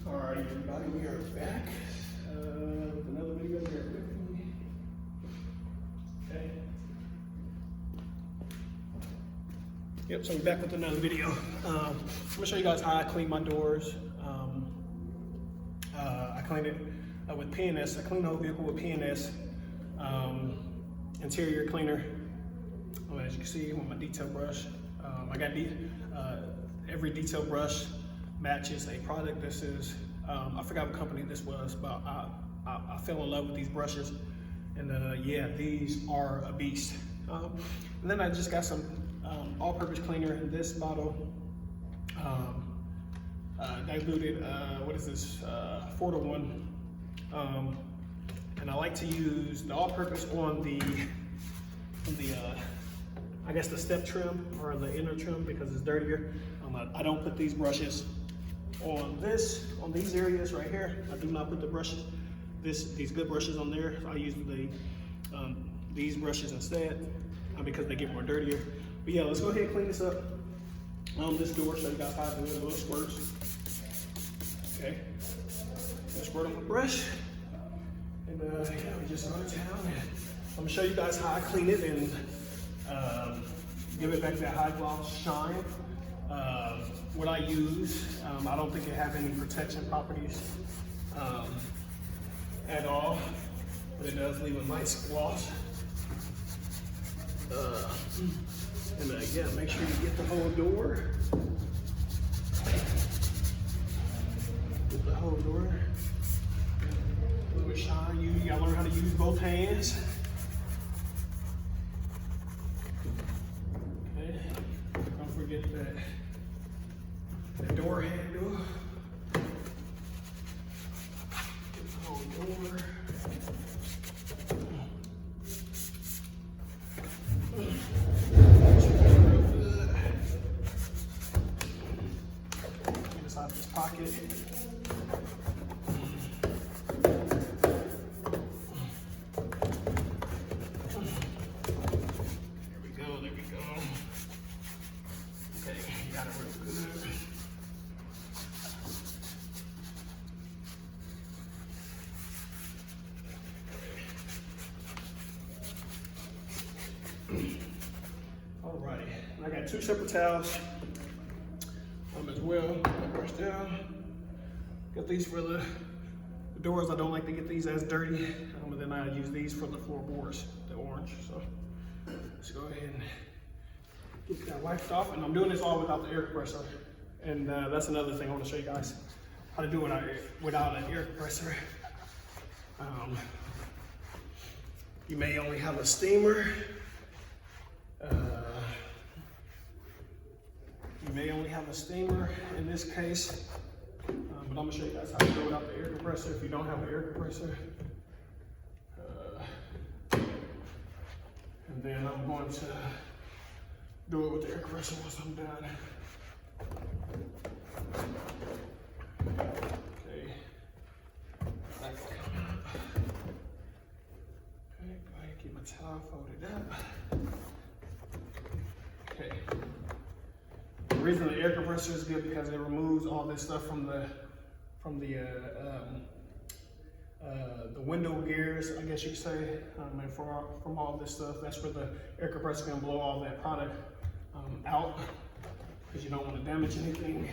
Alright, everybody, we are back with another video here with me. Okay. Yep, so we're back with another video. I'm gonna show you guys how I clean my doors. I clean it with PNS. I clean the whole vehicle with PNS interior cleaner. As you can see with my detail brush, I got every detail brush matches a product. This is, I forgot what company this was, but I fell in love with these brushes, and yeah, these are a beast. And then I just got some all-purpose cleaner in this bottle, diluted, what is this, 4-to-1, and I like to use the all-purpose on the I guess the step trim or the inner trim because it's dirtier. I don't put these brushes on these areas right here. I do not put the brushes, these good brushes on there. I use these brushes instead because they get more dirtier. But yeah, let's go ahead and clean this up. This door, show you guys how to do it. Little squirts. Okay, let's squirt on my brush, and yeah, we just run it down. And I'm gonna show you guys how I clean it and give it back that high gloss shine. What I use, I don't think it has any protection properties at all, but it does leave a nice gloss. And again, make sure you get the whole door. Get the whole door. A little bit shine. You gotta learn how to use both hands. Okay. Don't forget that door handle. Get the whole door. Get this out of this pocket. There we go, there we go. Okay, you got it real good. Alrighty, I got 2 separate towels as well. Brush down. Got these for the doors. I don't like to get these as dirty. And then I use these for the floorboards, the orange. So let's go ahead and get that wiped off. And I'm doing this all without the air compressor. And that's another thing I want to show you guys how to do it without an air compressor. You may only have a steamer. You may only have a steamer in this case, but I'm gonna show you guys how to do it without the air compressor if you don't have an air compressor. And then I'm going to do it with the air compressor once I'm done. Okay. Back will come up. Okay, go ahead and keep my towel folded up. Okay. The reason the air compressor is good because it removes all this stuff from the window gears, I guess you could say, and from all this stuff. That's where the air compressor can blow all that product out because you don't want to damage anything.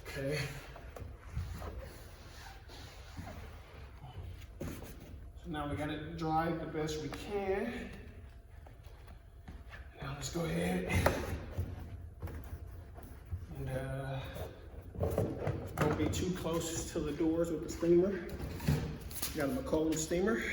Okay. So now we got it dried the best we can. Now let's go ahead and don't be too close to the doors with the steamer. Got a McCollum steamer. Okay.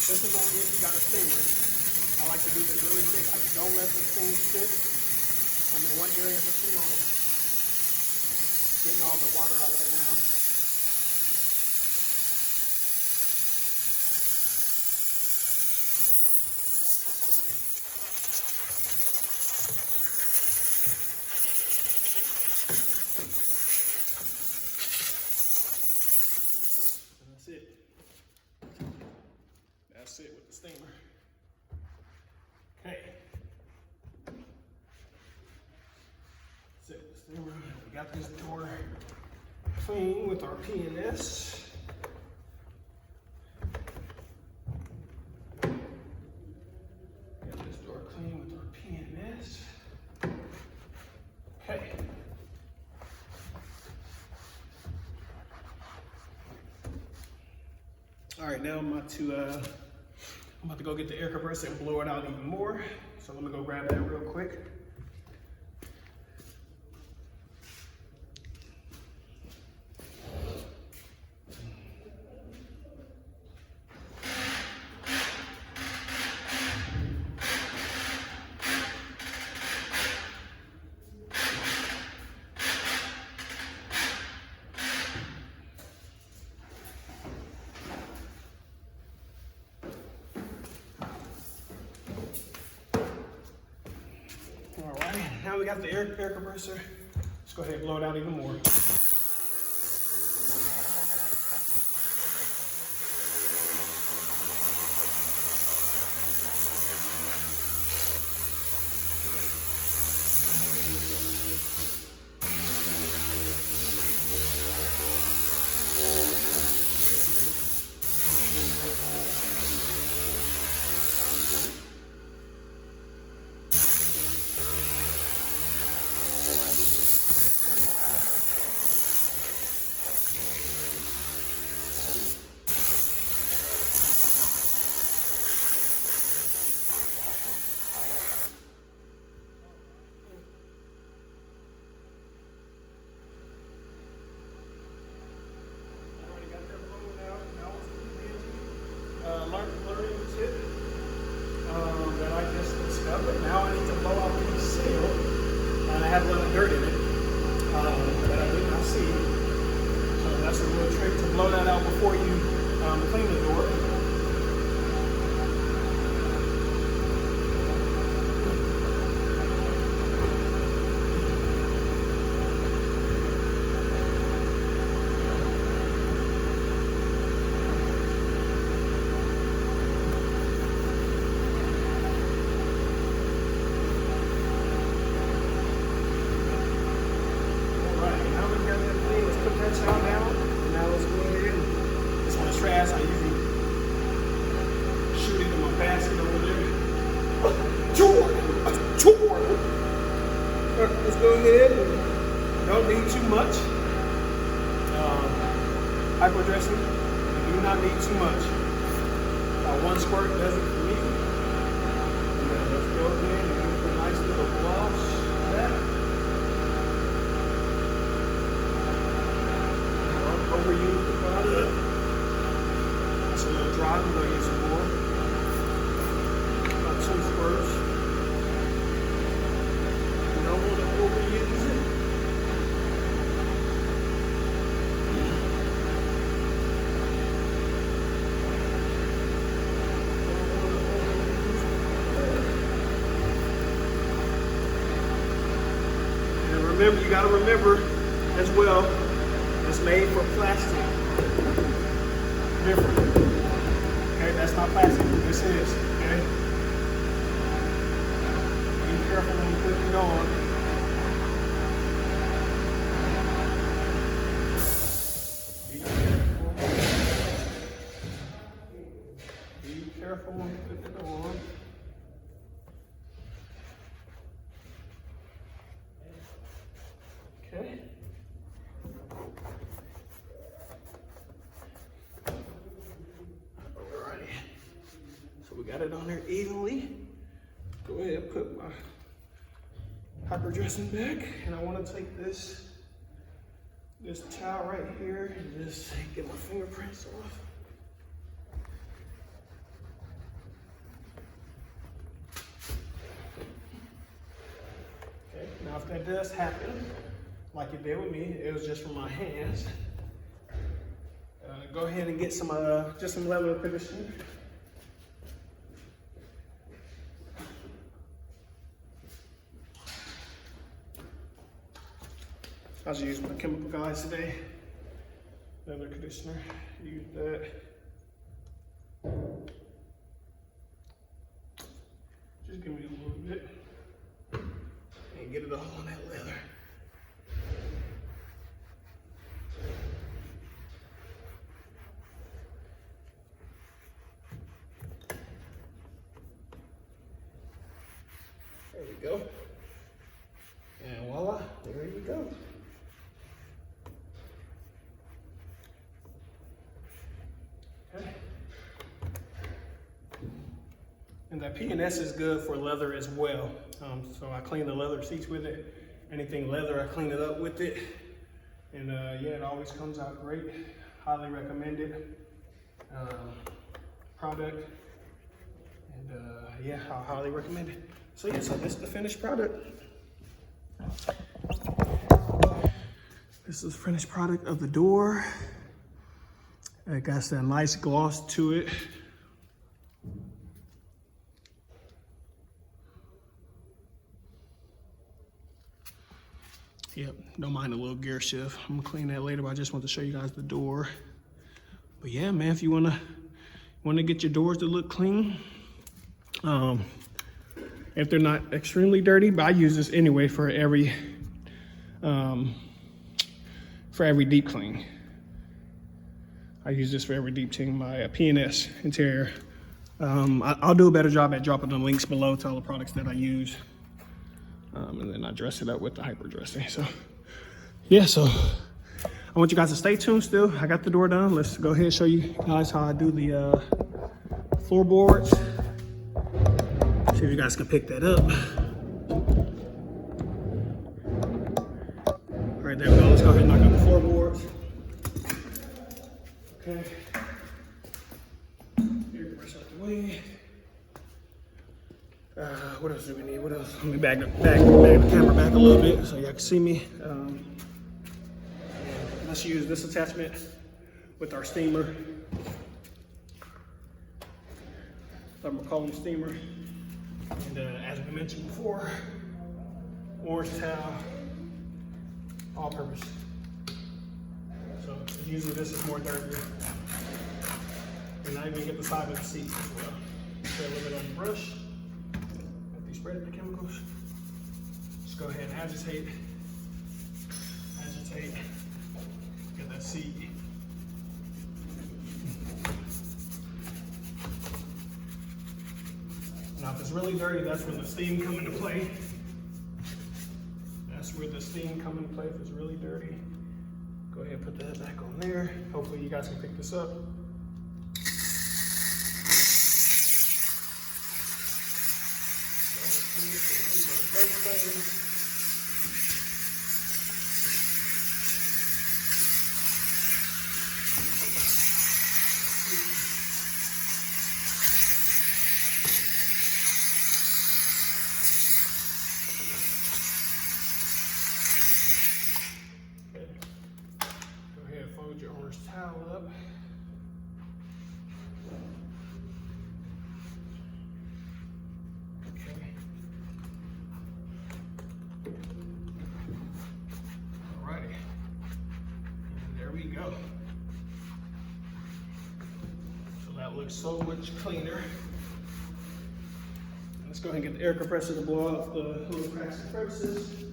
This is only if you got a steamer. I like to do this really thick. I don't let the steam sit in one area for too long. Getting all the water out of it now. That's it with the steamer. Okay, We got this door clean with our P&S. Got this door clean with our P&S. Okay. All right, now I'm about to go get the air compressor and blow it out even more. So let me go grab that real quick. Now we got the air compressor. Let's go ahead and blow it out even more. Learning tip that I just discovered. Now I need to blow out the seal, and I have a little dirt in it that I did not see. So that's a little trick to blow that out before you clean the door. I usually shoot it in my basket over there. Let's go ahead and don't need too much. Hyper dressing, you do not need too much. About one squirt does it for me. And then let's go ahead and give it a nice little wash. Don't overuse the product. A little dry, we're going to get some more. About 2 squirts. You don't want to overuse it. And remember, you got to remember as well, it's made for plastic. Different. Okay, that's not plastic. This is, okay? Be careful when you put it on. Be careful when you put it on. Okay. We got it on there evenly. Go ahead and put my hyper dressing back, and I want to take this towel right here and just get my fingerprints off. Okay, now if that does happen, like it did with me, it was just from my hands. Go ahead and get some just some leather conditioner. I was using my chemical guys today. Leather conditioner, use that. Just give me a little bit and get it all on that leather. we go. And voila, there you go. Okay. And that P&S is good for leather as well. So I clean the leather seats with it. Anything leather, I clean it up with it. And yeah, it always comes out great. Highly recommended product. And yeah, I highly recommend it. So yeah, so this is the finished product. This is the finished product of the door. It got that nice gloss to it. Yep, don't mind a little gear shift. I'm gonna clean that later, but I just want to show you guys the door. But yeah, man, if you wanna get your doors to look clean, if they're not extremely dirty, but I use this anyway for every deep clean. I use this for every deep clean, my P&S interior. I'll do a better job at dropping the links below to all the products that I use. And then I dress it up with the hyper dressing. So yeah, so I want you guys to stay tuned still. I got the door done. Let's go ahead and show you guys how I do the floorboards. See if you guys can pick that up. All right, there we go. Let's go ahead and knock out the floorboards. Okay. Here, brush out the way. What else do we need? What else? Let me bag the camera back a little bit so y'all can see me. Let's use this attachment with our steamer. Thermocolumn steamer. And as we mentioned before, orange towel, all purpose. So usually this is more dirty. And I even get the side of the seat as well. Spray a little bit on the brush. After you spread the chemicals, just go ahead and agitate, get that seat. Now if it's really dirty, that's when the steam comes into play. That's where the steam comes into play if it's really dirty. Go ahead and put that back on there. Hopefully you guys can pick this up. Your orange towel up. Okay. Alrighty. And there we go. So that looks so much cleaner. Let's go ahead and get the air compressor to blow off the little cracks and crevices.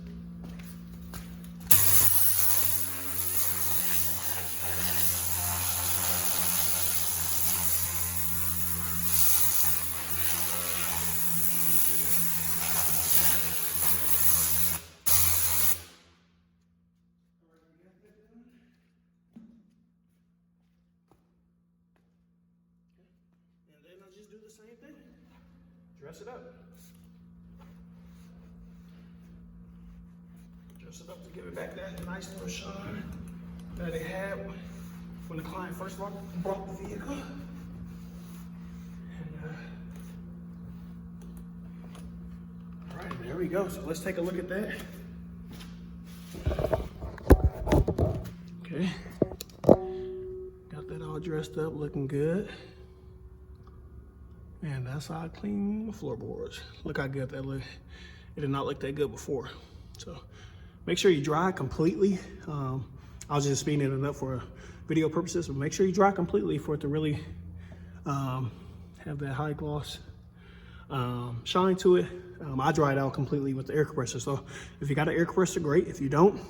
Just do the same thing. Dress it up. Dress it up to give it back that nice little shine that it had when the client first brought the vehicle. And, all right, there we go. So let's take a look at that. Okay. Got that all dressed up, looking good. And that's how I clean the floorboards. Look how good that look. It did not look that good before. So make sure you dry completely. I was just speeding it up for video purposes, but make sure you dry completely for it to really have that high gloss shine to it. I dry it out completely with the air compressor. So if you got an air compressor, great. If you don't,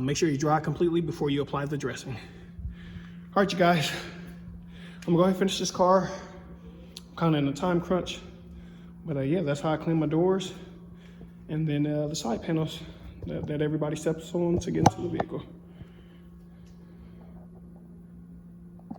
make sure you dry completely before you apply the dressing. All right, you guys, I'm gonna go ahead and finish this car. Kind of in a time crunch, but yeah, that's how I clean my doors. and then the side panels that everybody steps on to get into the vehicle.